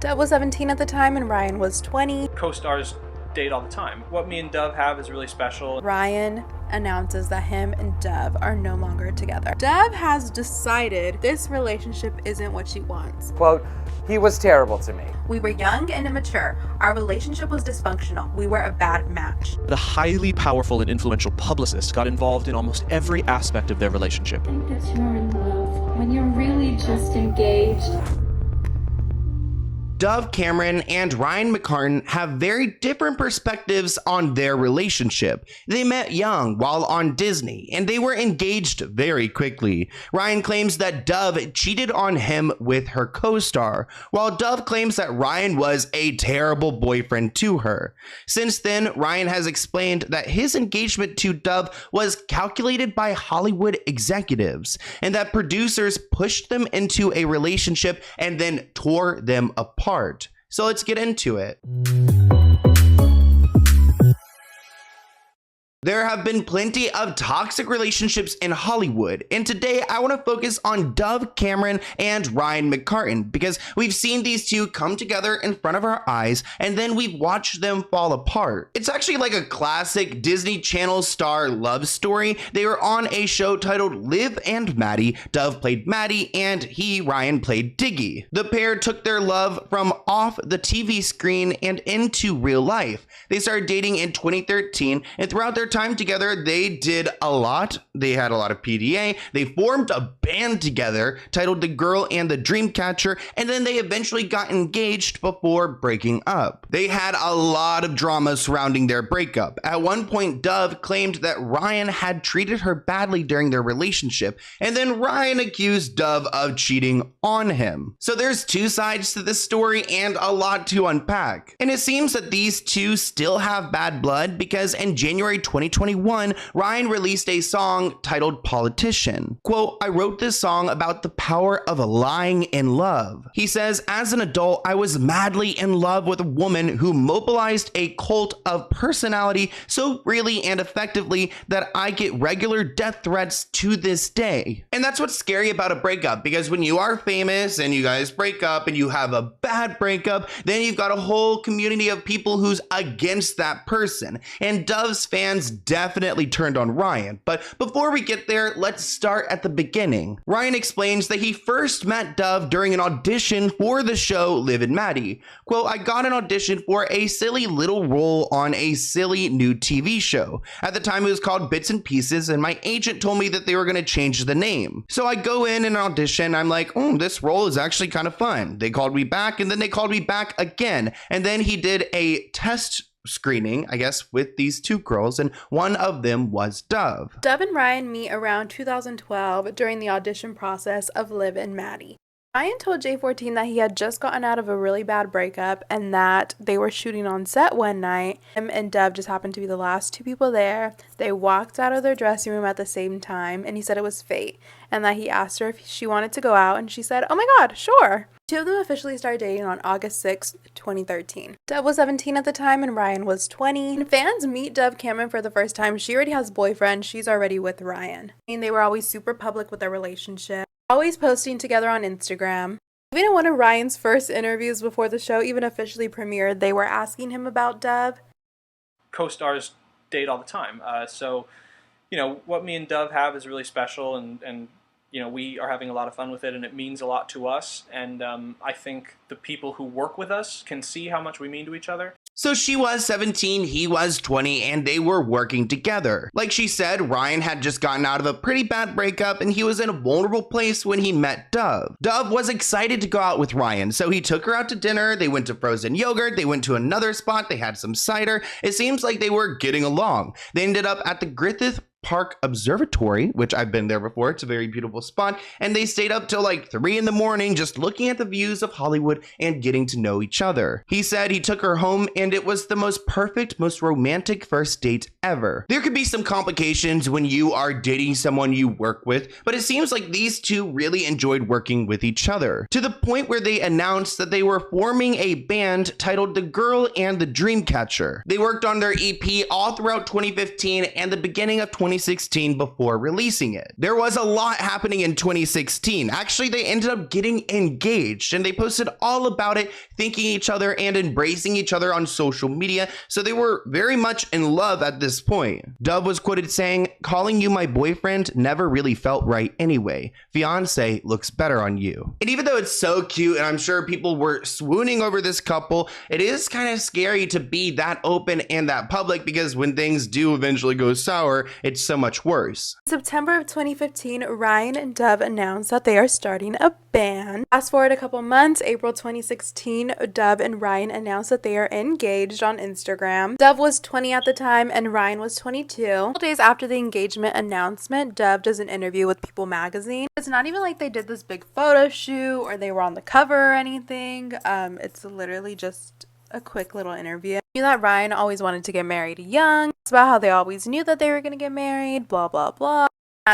Dove was 17 at the time and Ryan was 20. Co-stars date all the time. What me and Dove have is really special. Ryan announces that him and Dove are no longer together. Dove has decided this relationship isn't what she wants. Quote, "He was terrible to me. We were young and immature. Our relationship was dysfunctional. We were a bad match." The highly powerful and influential publicist got involved in almost every aspect of their relationship. I think that you're in love when you're really just engaged. Dove Cameron and Ryan McCartan have very different perspectives on their relationship. They met young while on Disney, and they were engaged very quickly. Ryan claims that Dove cheated on him with her co-star, while Dove claims that Ryan was a terrible boyfriend to her. Since then, Ryan has explained that his engagement to Dove was calculated by Hollywood executives, and that producers pushed them into a relationship and then tore them apart. So let's get into it. There have been plenty of toxic relationships in Hollywood, and today I want to focus on Dove Cameron and Ryan McCartan because we've seen these two come together in front of our eyes and then we've watched them fall apart. It's actually like a classic Disney Channel star love story. They were on a show titled Liv and Maddie. Dove played Maddie and Ryan, played Diggy. The pair took their love from off the TV screen and into real life. They started dating in 2013, and throughout their time together, they did a lot. They had a lot of PDA. They formed a band together titled The Girl and the Dreamcatcher, and then they eventually got engaged before breaking up. They had a lot of drama surrounding their breakup. At one point, Dove claimed that Ryan had treated her badly during their relationship, and then Ryan accused Dove of cheating on him. So there's two sides to this story and a lot to unpack. And it seems that these two still have bad blood because in January 2021, Ryan released a song titled Politician. Quote, "I wrote this song about the power of lying in love." He says, "As an adult, I was madly in love with a woman who mobilized a cult of personality so really and effectively that I get regular death threats to this day." And that's what's scary about a breakup, because when you are famous and you guys break up and you have a bad breakup, then you've got a whole community of people who's against that person. And Dove's fans definitely turned on Ryan. But before we get there, let's start at the beginning. Ryan explains that he first met Dove during an audition for the show Liv and Maddie. Quote, "I got an audition for a silly little role on a silly new TV show. At the time it was called Bits and Pieces, and my agent told me that they were going to change the name. So I go in an audition, I'm like, oh, this role is actually kind of fun. They called me back, and then they called me back again. And then he did a test screening, I guess, with these two girls, and one of them was Dove. Dove and Ryan meet around 2012 during the audition process of Liv and Maddie. Ryan told J14 that he had just gotten out of a really bad breakup and that they were shooting on set one night. Him and Dove just happened to be the last two people there. They walked out of their dressing room at the same time, and he said it was fate, and that he asked her if she wanted to go out, and she said, "Oh my god, sure." Two of them officially started dating on August 6th, 2013. Dove was 17 at the time and Ryan was 20. When fans meet Dove Cameron for the first time, she already has a boyfriend. She's already with Ryan. I mean, they were always super public with their relationship, always posting together on Instagram. Even in one of Ryan's first interviews before the show even officially premiered, they were asking him about Dove. Co-stars date all the time. So, you know, what me and Dove have is really special, and you know, we are having a lot of fun with it, and it means a lot to us. And I think the people who work with us can see how much we mean to each other. So she was 17, he was 20, and they were working together. Like she said, Ryan had just gotten out of a pretty bad breakup, and he was in a vulnerable place when he met Dove. Dove was excited to go out with Ryan, so he took her out to dinner. They went to frozen yogurt. They went to another spot. They had some cider. It seems like they were getting along. They ended up at the Griffith Park Observatory, which I've been there before. It's a very beautiful spot. And they stayed up till like 3 in the morning just looking at the views of Hollywood and getting to know each other. He said he took her home and it was the most perfect, most romantic first date ever. There could be some complications when you are dating someone you work with, but it seems like these two really enjoyed working with each other, to the point where they announced that they were forming a band titled The Girl and the Dreamcatcher. They worked on their EP all throughout 2015 and the beginning of 2016 2016 before releasing it. There was a lot happening in 2016. Actually, they ended up getting engaged and they posted all about it, thanking each other and embracing each other on social media. So they were very much in love at this point. Dove was quoted saying, "Calling you my boyfriend never really felt right anyway. Fiance looks better on you." And even though it's so cute and I'm sure people were swooning over this couple, it is kind of scary to be that open and that public because when things do eventually go sour, it's so much worse. In September of 2015, Ryan and Dove announced that they are starting a band. Fast forward a couple months, April 2016, Dove and Ryan announced that they are engaged on Instagram. Dove was 20 at the time and Ryan was 22. A couple days after the engagement announcement, Dove does an interview with People magazine. It's not even like they did this big photo shoot or they were on the cover or anything. It's literally just a quick little interview. Knew that Ryan always wanted to get married young. It's about how they always knew that they were going to get married, blah, blah, blah.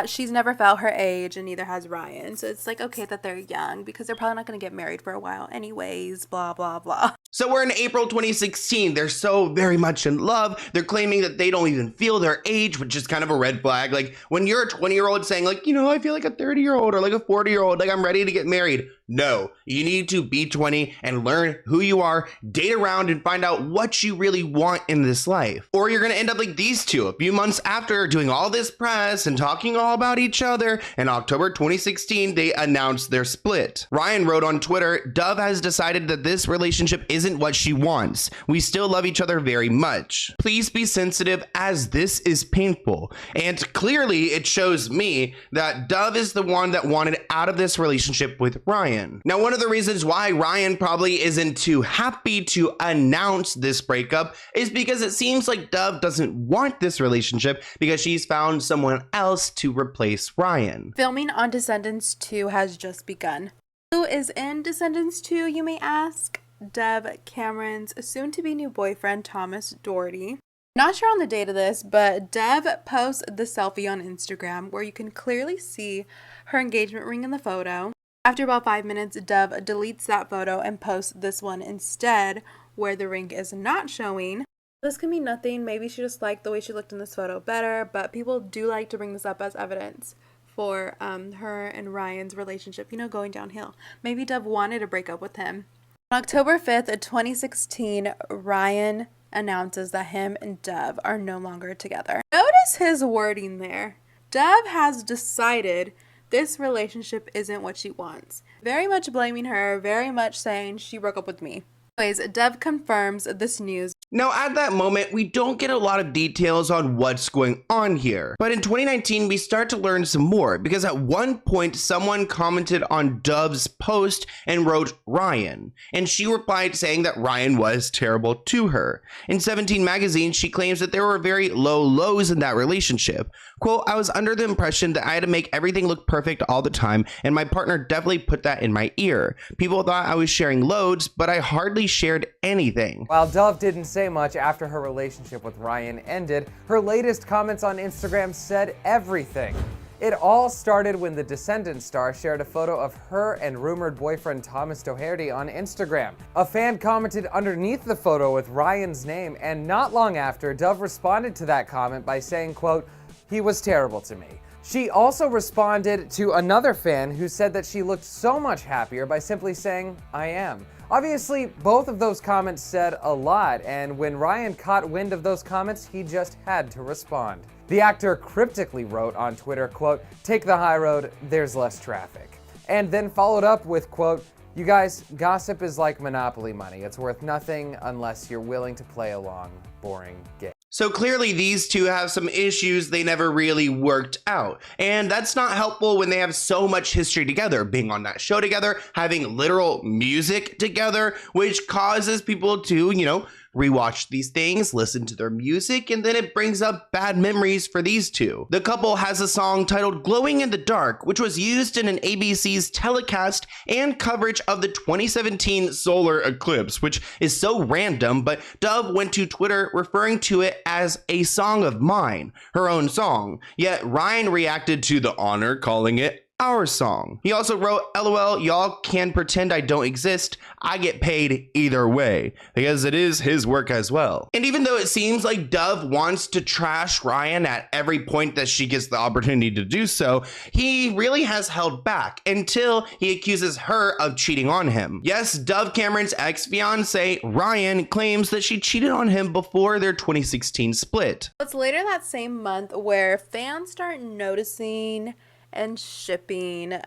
She's never felt her age and neither has Ryan. So it's like, okay that they're young because they're probably not going to get married for a while anyways, blah, blah, blah. So we're in April 2016. They're so very much in love. They're claiming that they don't even feel their age, which is kind of a red flag. Like when you're a 20-year-old saying like, you know, I feel like a 30-year-old or like a 40-year-old, like I'm ready to get married. No, you need to be 20 and learn who you are, date around and find out what you really want in this life. Or you're going to end up like these two a few months after doing all this press and talking all about each other. In October 2016, they announced their split. Ryan wrote on Twitter, "Dove has decided that this relationship isn't what she wants. We still love each other very much. Please be sensitive as this is painful." And clearly it shows me that Dove is the one that wanted out of this relationship with Ryan. Now, one of the reasons why Ryan probably isn't too happy to announce this breakup is because it seems like Dove doesn't want this relationship because she's found someone else to replace Ryan. Filming on Descendants 2 has just begun. Who is in Descendants 2, you may ask? Dove Cameron's soon-to-be new boyfriend, Thomas Doherty. Not sure on the date of this, but Dove posts the selfie on Instagram where you can clearly see her engagement ring in the photo. After about 5 minutes, Dove deletes that photo and posts this one instead, where the ring is not showing. This can mean nothing. Maybe she just liked the way she looked in this photo better, but people do like to bring this up as evidence for her and Ryan's relationship, you know, going downhill. Maybe Dove wanted to break up with him. On October 5th, 2016, Ryan announces that him and Dove are no longer together. Notice his wording there. Dove has decided this relationship isn't what she wants. Very much blaming her, very much saying she broke up with me. Anyways, Dove confirms this news. Now, at that moment, we don't get a lot of details on what's going on here. But in 2019, we start to learn some more because at one point, someone commented on Dove's post and wrote Ryan. And she replied saying that Ryan was terrible to her. In 17 magazine, she claims that there were very low lows in that relationship. Quote, "I was under the impression that I had to make everything look perfect all the time, and my partner definitely put that in my ear. People thought I was sharing loads, but I hardly shared anything." While Dove didn't say much after her relationship with Ryan ended, her latest comments on Instagram said everything. It all started when the Descendants star shared a photo of her and rumored boyfriend Thomas Doherty on Instagram. A fan commented underneath the photo with Ryan's name, and not long after, Dove responded to that comment by saying, quote, "He was terrible to me." She also responded to another fan who said that she looked so much happier by simply saying, "I am." Obviously, both of those comments said a lot, and when Ryan caught wind of those comments, he just had to respond. The actor cryptically wrote on Twitter, quote, "Take the high road, there's less traffic." And then followed up with, quote, "You guys, gossip is like Monopoly money. It's worth nothing unless you're willing to play a long, boring game." So clearly these two have some issues they never really worked out. And that's not helpful when they have so much history together, being on that show together, having literal music together, which causes people to, you know, rewatch these things, listen to their music, and then it brings up bad memories for these two. The couple has a song titled "Glowing in the Dark," which was used in an ABC's telecast and coverage of the 2017 solar eclipse, which is so random, but Dove went to Twitter referring to it as a song of mine, her own song. Yet Ryan reacted to the honor, calling it our song. He also wrote, LOL, y'all can pretend I don't exist. I get paid either way, because it is his work as well. And even though it seems like Dove wants to trash Ryan at every point that she gets the opportunity to do so, he really has held back until he accuses her of cheating on him. Yes, Dove Cameron's ex-fiance, Ryan, claims that she cheated on him before their 2016 split. It's later that same month where fans start noticing and shipping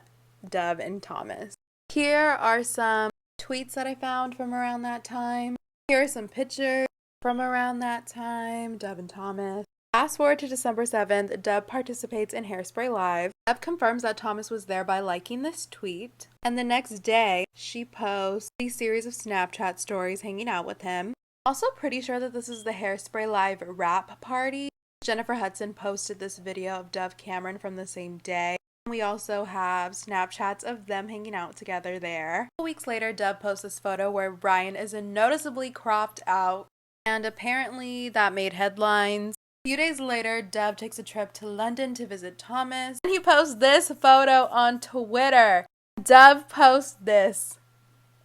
Dove and Thomas. Here are some tweets that I found from around that time. Here are some pictures from around that time, Dove and Thomas. Fast forward to December 7th, Dove participates in Hairspray Live. Dove confirms that Thomas was there by liking this tweet. And the next day, she posts a series of Snapchat stories hanging out with him. Also pretty sure that this is the Hairspray Live wrap party. Jennifer Hudson posted this video of Dove Cameron from the same day. We also have Snapchats of them hanging out together there. 2 weeks later, Dove posts this photo where Ryan is noticeably cropped out, and apparently that made headlines. A few days later, Dove takes a trip to London to visit Thomas, and he posts this photo on Twitter. Dove posts this.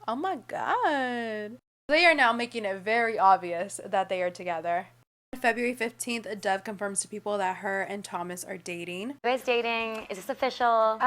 Oh my god. They are now making it very obvious that they are together. On February 15th, Dove confirms to people that her and Thomas are dating. You guys dating? Is this official?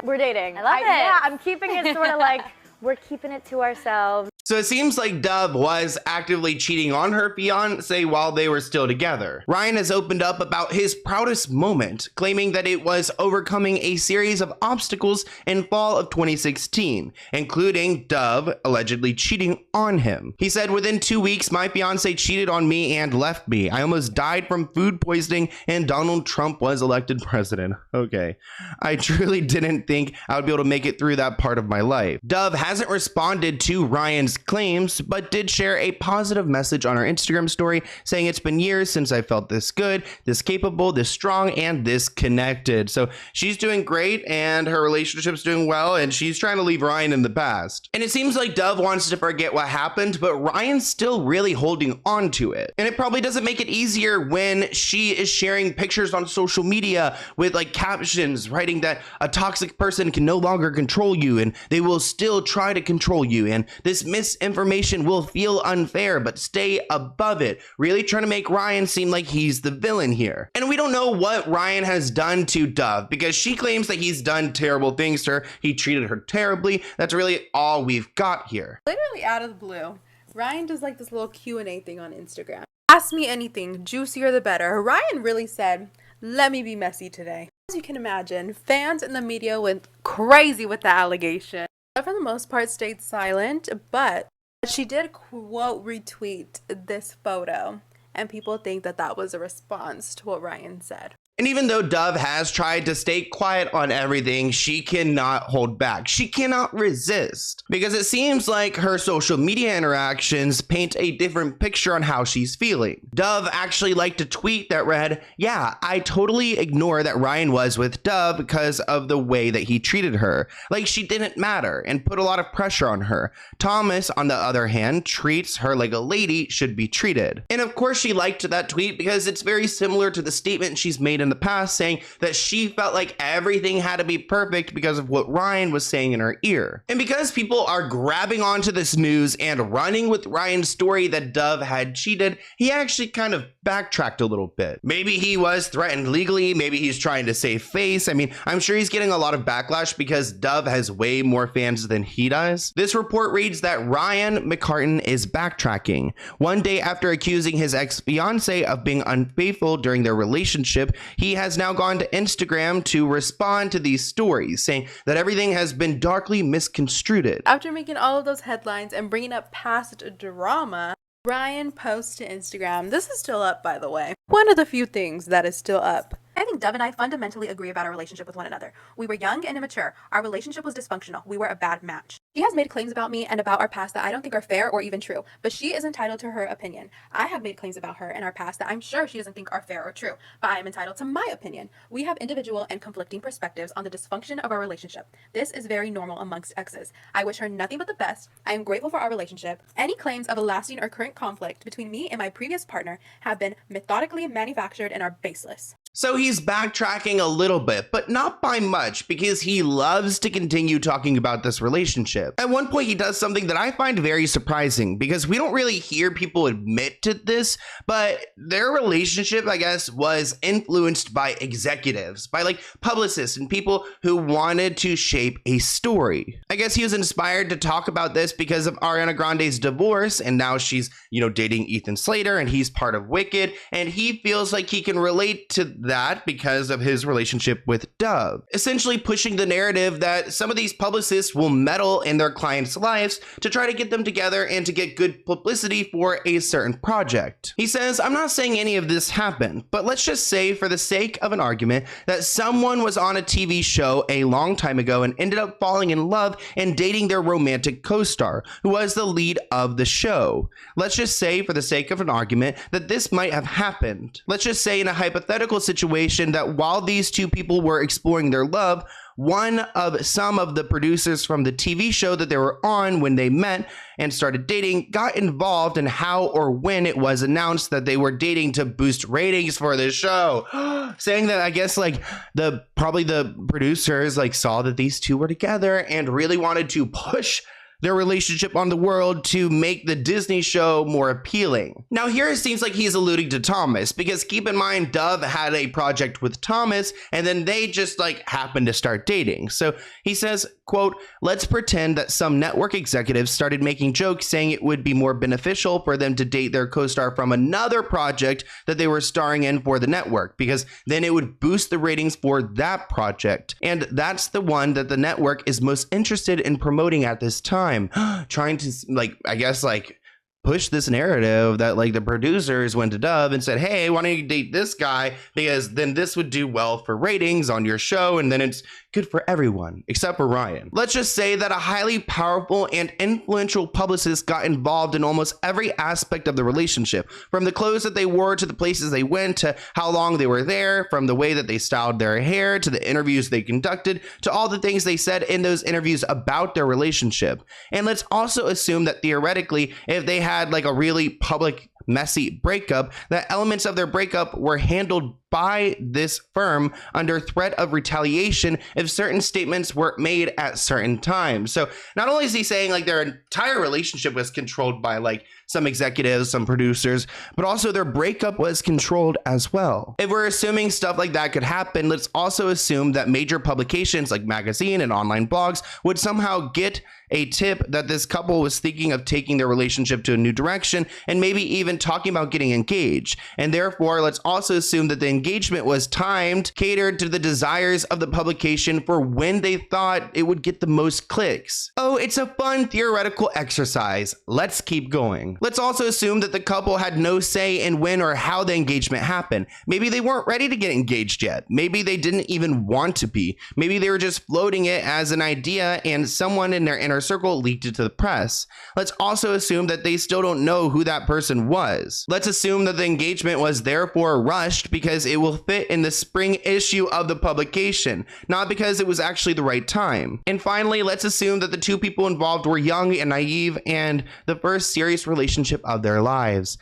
We're dating. I love it. Yeah, I'm keeping it sort of like we're keeping it to ourselves. So it seems like Dove was actively cheating on her fiance while they were still together. Ryan has opened up about his proudest moment, claiming that it was overcoming a series of obstacles in fall of 2016, including Dove allegedly cheating on him. He said, within 2 weeks, my fiance cheated on me and left me. I almost died from food poisoning and Donald Trump was elected president. Okay. I truly didn't think I would be able to make it through that part of my life. Dove hasn't responded to Ryan's claims, but did share a positive message on her Instagram story saying it's been years since I felt this good, this capable, this strong, and this connected. So she's doing great and her relationship's doing well and she's trying to leave Ryan in the past. And it seems like Dove wants to forget what happened, but Ryan's still really holding on to it. And it probably doesn't make it easier when she is sharing pictures on social media with like captions writing that a toxic person can no longer control you and they will still try to control you, and this misinformation will feel unfair, but stay above it, really trying to make Ryan seem like he's the villain here. And we don't know what Ryan has done to Dove because she claims that he's done terrible things to her. He treated her terribly. That's really all we've got here. Literally out of the blue, Ryan does like this little Q&A thing on Instagram. Ask me anything, juicier the better. Ryan really said, let me be messy today. As you can imagine, fans in the media went crazy with the allegation. But for the most part stayed silent, but she did quote retweet this photo, and people think that that was a response to what Ryan said. And even though Dove has tried to stay quiet on everything, she cannot hold back. She cannot resist because it seems like her social media interactions paint a different picture on how she's feeling. Dove actually liked a tweet that read, yeah, I totally ignore that Ryan was with Dove because of the way that he treated her. Like she didn't matter and put a lot of pressure on her. Thomas, on the other hand, treats her like a lady should be treated. And of course she liked that tweet because it's very similar to the statement she's made in the past saying that she felt like everything had to be perfect because of what Ryan was saying in her ear. And because people are grabbing onto this news and running with Ryan's story that Dove had cheated, he actually kind of backtracked a little bit. Maybe he was threatened legally, maybe he's trying to save face. I mean, I'm sure he's getting a lot of backlash because Dove has way more fans than he does. This report reads that Ryan McCartan is backtracking. One day after accusing his ex-fiance of being unfaithful during their relationship, he has now gone to Instagram to respond to these stories, saying that everything has been darkly misconstrued. After making all of those headlines and bringing up past drama, Ryan posts to Instagram. This is still up, by the way. One of the few things that is still up. I think Dove and I fundamentally agree about our relationship with one another. We were young and immature. Our relationship was dysfunctional. We were a bad match. She has made claims about me and about our past that I don't think are fair or even true, but she is entitled to her opinion. I have made claims about her and our past that I'm sure she doesn't think are fair or true, but I am entitled to my opinion. We have individual and conflicting perspectives on the dysfunction of our relationship. This is very normal amongst exes. I wish her nothing but the best. I am grateful for our relationship. Any claims of a lasting or current conflict between me and my previous partner have been methodically manufactured and are baseless. So he's backtracking a little bit, but not by much, because he loves to continue talking about this relationship. At one point, he does something that I find very surprising, because we don't really hear people admit to this, but their relationship, I guess, was influenced by executives, by like publicists and people who wanted to shape a story. I guess he was inspired to talk about this because of Ariana Grande's divorce, and now she's, dating Ethan Slater, and he's part of Wicked, and he feels like he can relate to that because of his relationship with Dove, essentially pushing the narrative that some of these publicists will meddle in their clients' lives to try to get them together and to get good publicity for a certain project. He says, I'm not saying any of this happened, but let's just say for the sake of an argument that someone was on a TV show a long time ago and ended up falling in love and dating their romantic co-star, who was the lead of the show. Let's just say for the sake of an argument that this might have happened. Let's just say in a hypothetical situation that while these two people were exploring their love, some of the producers from the TV show that they were on when they met and started dating got involved in how or when it was announced that they were dating to boost ratings for the show. Saying that I guess like probably the producers like saw that these two were together and really wanted to push their relationship on the world to make the Disney show more appealing. Now here it seems like he's alluding to Thomas, because keep in mind Dove had a project with Thomas and then they just like happened to start dating. So he says, quote, let's pretend that some network executives started making jokes saying it would be more beneficial for them to date their co-star from another project that they were starring in for the network, because then it would boost the ratings for that project. And that's the one that the network is most interested in promoting at this time. Trying to push this narrative that like the producers went to Dove and said, hey, why don't you date this guy, because then this would do well for ratings on your show and then it's good for everyone except for Ryan. Let's just say that a highly powerful and influential publicist got involved in almost every aspect of the relationship, from the clothes that they wore to the places they went to how long they were there, from the way that they styled their hair to the interviews they conducted to all the things they said in those interviews about their relationship. And let's also assume that theoretically, if they had like a really public messy breakup, that elements of their breakup were handled by this firm under threat of retaliation if certain statements were made at certain times. So not only is he saying like their entire relationship was controlled by like some executives, some producers, but also their breakup was controlled as well. If we're assuming stuff like that could happen, let's also assume that major publications like magazine and online blogs would somehow get a tip that this couple was thinking of taking their relationship to a new direction and maybe even talking about getting engaged. And therefore, let's also assume that the engagement was timed, catered to the desires of the publication for when they thought it would get the most clicks. Oh, it's a fun theoretical exercise. Let's keep going. Let's also assume that the couple had no say in when or how the engagement happened. Maybe they weren't ready to get engaged yet. Maybe they didn't even want to be. Maybe they were just floating it as an idea and someone in their inner circle leaked it to the press. Let's also assume that they still don't know who that person was. Let's assume that the engagement was therefore rushed because it will fit in the spring issue of the publication, not because it was actually the right time. And finally, let's assume that the two people involved were young and naive and the first serious relationship of their lives.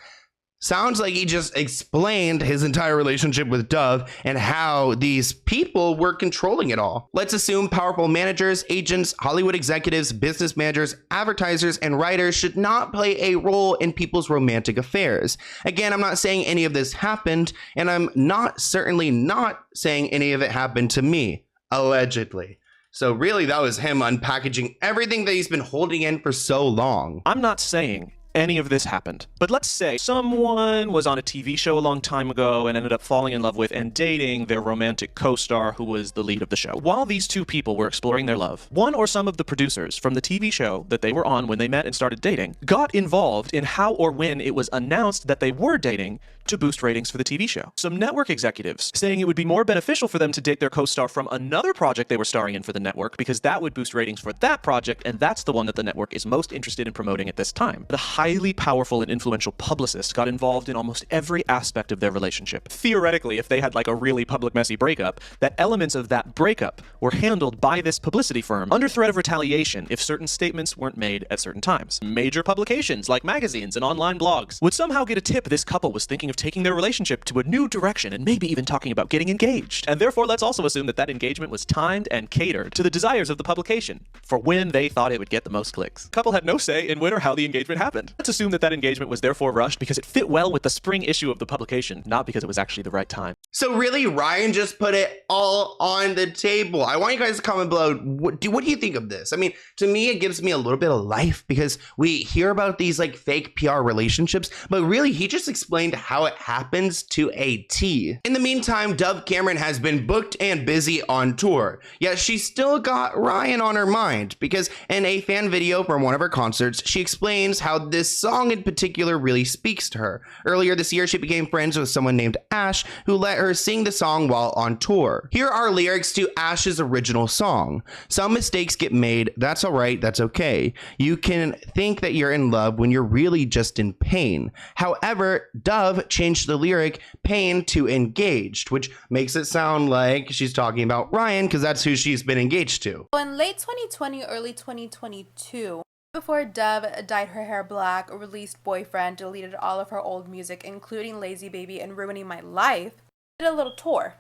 Sounds like he just explained his entire relationship with Dove and how these people were controlling it all. Let's assume powerful managers, agents, Hollywood executives, business managers, advertisers, and writers should not play a role in people's romantic affairs. Again, I'm not saying any of this happened, and I'm certainly not saying any of it happened to me, allegedly. So really, that was him unpackaging everything that he's been holding in for so long. I'm not saying any of this happened. But let's say someone was on a TV show a long time ago and ended up falling in love with and dating their romantic co-star who was the lead of the show. While these two people were exploring their love, one or some of the producers from the TV show that they were on when they met and started dating got involved in how or when it was announced that they were dating to boost ratings for the TV show. Some network executives saying it would be more beneficial for them to date their co-star from another project they were starring in for the network because that would boost ratings for that project, and that's the one that the network is most interested in promoting at this time. The highly powerful and influential publicist got involved in almost every aspect of their relationship. Theoretically, if they had like a really public messy breakup, that elements of that breakup were handled by this publicity firm under threat of retaliation if certain statements weren't made at certain times. Major publications like magazines and online blogs would somehow get a tip this couple was thinking of taking their relationship to a new direction and maybe even talking about getting engaged. And therefore, let's also assume that that engagement was timed and catered to the desires of the publication for when they thought it would get the most clicks. The couple had no say in when or how the engagement happened. Let's assume that that engagement was therefore rushed because it fit well with the spring issue of the publication, not because it was actually the right time. So really, Ryan just put it all on the table. I want you guys to comment below. What do you think of this? I mean, to me, it gives me a little bit of life because we hear about these like fake PR relationships, but really, he just explained how it happens to a T. In the meantime, Dove Cameron has been booked and busy on tour, yet she still got Ryan on her mind because in a fan video from one of her concerts, she explains how this song in particular really speaks to her. Earlier this year, she became friends with someone named Ash who let her sing the song while on tour. Here are lyrics to Ash's original song. Some mistakes get made, that's alright, that's okay. You can think that you're in love when you're really just in pain. However, Dove changed the lyric pain to engaged, which makes it sound like she's talking about Ryan because that's who she's been engaged to. In late 2020, early 2022, before Dove dyed her hair black, released Boyfriend, deleted all of her old music, including Lazy Baby and Ruining My Life, did a little tour.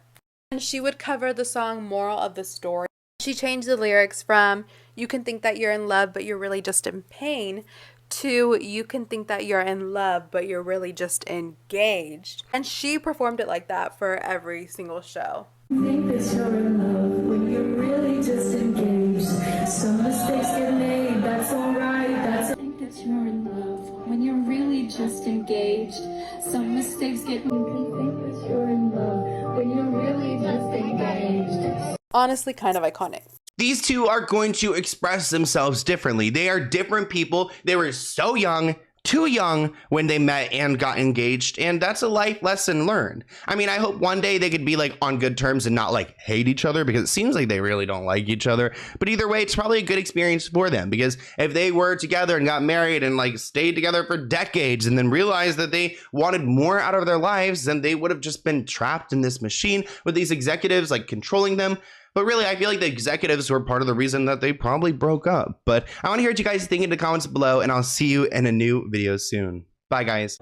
And she would cover the song Moral of the Story. She changed the lyrics from you can think that you're in love, but you're really just in pain, to you can think that you're in love, but you're really just engaged. And she performed it like that for every single show. Think that you're in love when you're really just engaged. Some mistakes get made, that's alright. That's think that you're in love when you're really just engaged. Some mistakes get made. Think that you're in love when you're really just engaged. Honestly, kind of iconic. These two are going to express themselves differently. They are different people. They were so young, too young when they met and got engaged, and that's a life lesson learned. I mean, I hope one day they could be like on good terms and not like hate each other because it seems like they really don't like each other. But either way, it's probably a good experience for them because if they were together and got married and like stayed together for decades and then realized that they wanted more out of their lives, then they would have just been trapped in this machine with these executives like controlling them. But really, I feel like the executives were part of the reason that they probably broke up. But I want to hear what you guys think in the comments below, and I'll see you in a new video soon. Bye, guys.